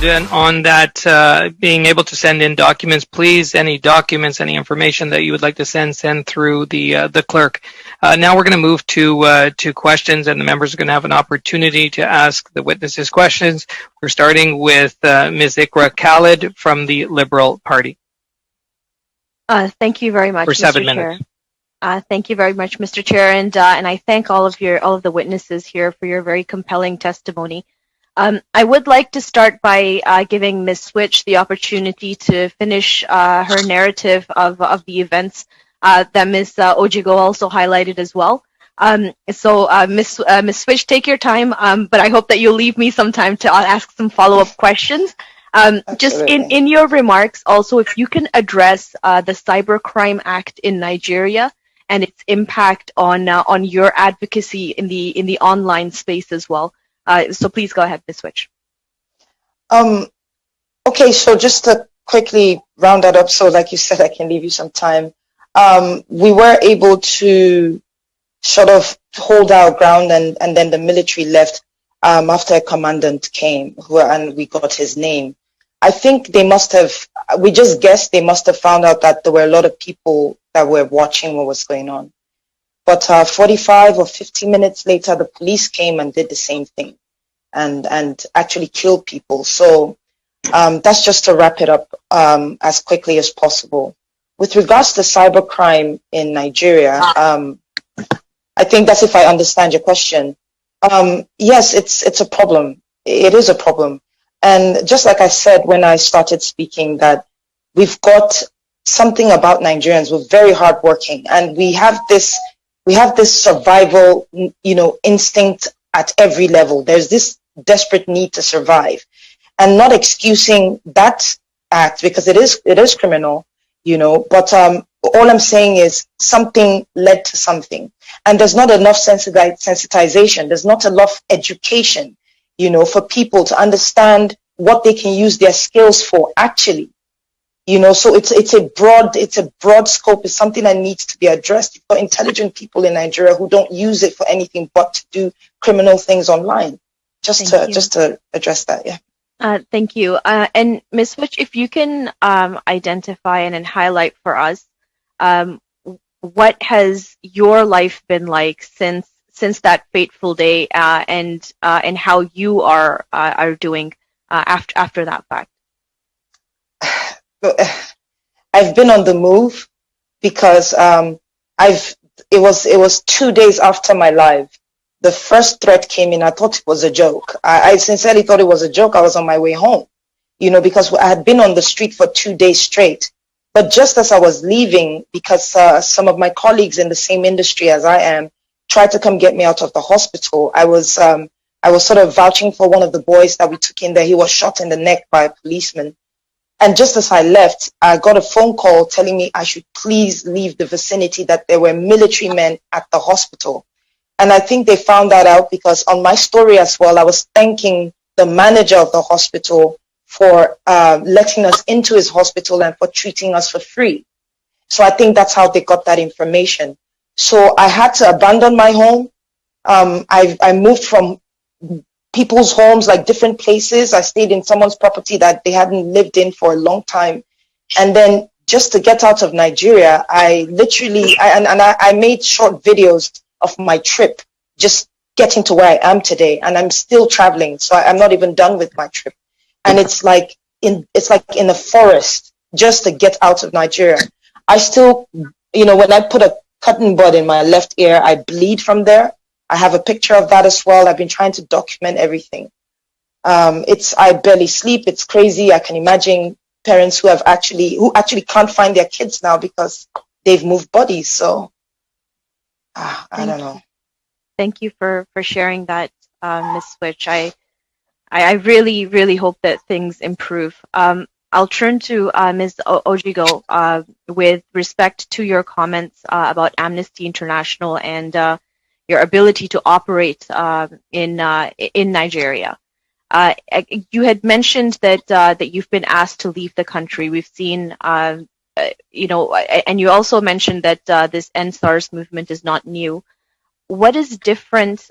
on that, being able to send in documents, please, any documents, any information that you would like to send through the clerk. Now we're going to move to questions, and the members are going to have an opportunity to ask the witnesses questions. We're starting with Ms. Ikra Khalid from the Liberal Party. Thank you very much, for 7 Mr. minutes. Chair. Thank you very much, Mr. Chair, and I thank all of the witnesses here for your very compelling testimony. I would like to start by giving Ms. Switch the opportunity to finish her narrative of the events that Ms. Ojigo also highlighted as well. Ms. Switch, take your time, but I hope that you'll leave me some time to ask some follow-up questions. Just in your remarks, also, if you can address the Cybercrime Act in Nigeria and its impact on your advocacy in the online space as well. So please go ahead, Ms. Switch. Okay, so just to quickly round that up, so like you said, I can leave you some time. We were able to sort of hold our ground, and then the military left after a commandant came, and we got his name. I think they must have, we just guessed they must have found out that there were a lot of people that were watching what was going on. But 45 or 50 minutes later, the police came and did the same thing and actually killed people. So that's just to wrap it up as quickly as possible. With regards to cybercrime in Nigeria, I think that's if I understand your question. Yes, it's a problem. It is a problem. And just like I said when I started speaking, that we've got something about Nigerians. We're very hardworking, and we have this survival, instinct at every level. There's this desperate need to survive, and not excusing that act because it is criminal, But all I'm saying is something led to something, and there's not enough sensitization. There's not enough education, for people to understand what they can use their skills for actually. So it's a broad scope. It's something that needs to be addressed for intelligent people in Nigeria who don't use it for anything but to do criminal things online. Just to address that, yeah. Thank you. And Ms. Switch, if you can identify and highlight for us, what has your life been like since that fateful day, and how you are doing after that fact? I've been on the move because it was 2 days after my live. The first threat came in. I thought it was a joke. I sincerely thought it was a joke. I was on my way home, because I had been on the street for 2 days straight. But just as I was leaving, because some of my colleagues in the same industry as I am tried to come get me out of the hospital, I was sort of vouching for one of the boys that we took in there. He was shot in the neck by a policeman. And just as I left, I got a phone call telling me I should please leave the vicinity, that there were military men at the hospital. And I think they found that out because on my story as well, I was thanking the manager of the hospital for letting us into his hospital and for treating us for free. So I think that's how they got that information. So I had to abandon my home. I moved from people's homes, like different places. I stayed in someone's property that they hadn't lived in for a long time. And then just to get out of Nigeria, I made short videos of my trip, just getting to where I am today. And I'm still traveling, so I'm not even done with my trip. And it's like in a forest just to get out of Nigeria. I still, when I put a cotton bud in my left ear, I bleed from there. I have a picture of that as well. I've been trying to document everything. I barely sleep. It's crazy. I can imagine parents who actually can't find their kids now because they've moved bodies. So I don't know. Thank you for sharing that, Ms. Switch. I really, really hope that things improve. I'll turn to Ms. Ojigo with respect to your comments about Amnesty International and your ability to operate in Nigeria. You had mentioned that you've been asked to leave the country. We've seen, and you also mentioned that this End SARS movement is not new. what is different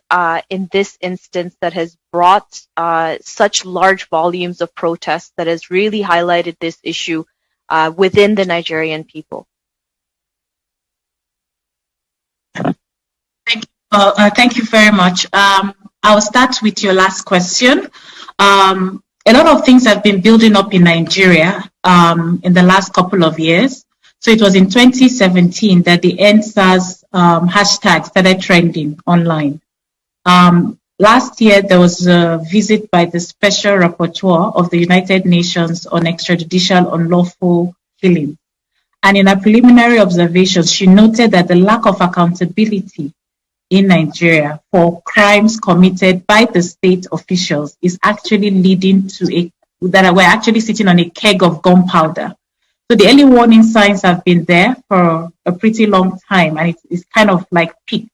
in this instance that has brought such large volumes of protests that has really highlighted this issue within the Nigerian people? Thank you very much. I'll start with your last question. A lot of things have been building up in Nigeria in the last couple of years. So it was in 2017 that the EndSARS hashtag started trending online. Last year, there was a visit by the Special Rapporteur of the United Nations on extrajudicial unlawful killing. And in her preliminary observations, she noted that the lack of accountability in Nigeria for crimes committed by the state officials is actually leading to that we're actually sitting on a keg of gunpowder. So the early warning signs have been there for a pretty long time, and it's kind of like peaked,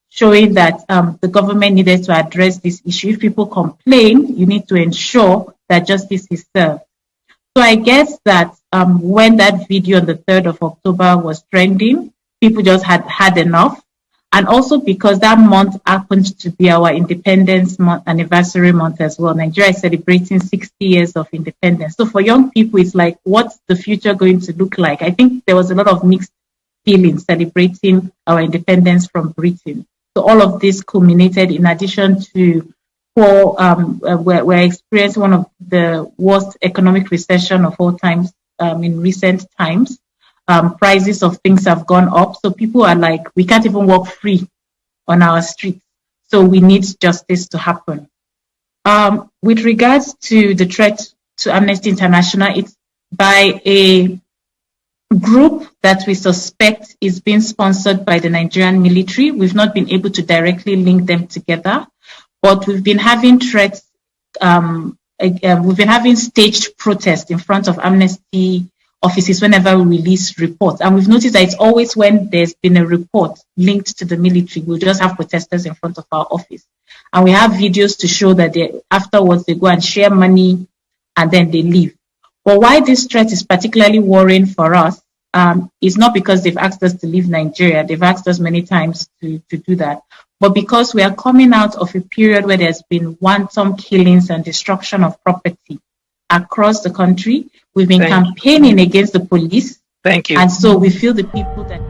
showing that the government needed to address this issue. If people complain, you need to ensure that justice is served. So I guess that when that video on the 3rd of October was trending, people just had enough. And also because that month happened to be our independence month, anniversary month as well. Nigeria is celebrating 60 years of independence. So for young people, it's like, what's the future going to look like? I think there was a lot of mixed feelings celebrating our independence from Britain. So all of this culminated in addition to we're experiencing one of the worst economic recession of all times in recent times. Prices of things have gone up. So people are like, we can't even walk free on our streets. So we need justice to happen. With regards to the threat to Amnesty International, it's by a group that we suspect is being sponsored by the Nigerian military. We've not been able to directly link them together, but we've been having threats. We've been having staged protests in front of Amnesty offices whenever we release reports. And we've noticed that it's always when there's been a report linked to the military, we'll just have protesters in front of our office. And we have videos to show that afterwards they go and share money and then they leave. But why this threat is particularly worrying for us is not because they've asked us to leave Nigeria. They've asked us many times to do that. But because we are coming out of a period where there's been wanton killings and destruction of property across the country. We've been campaigning against the police. Thank you. And so we feel the people that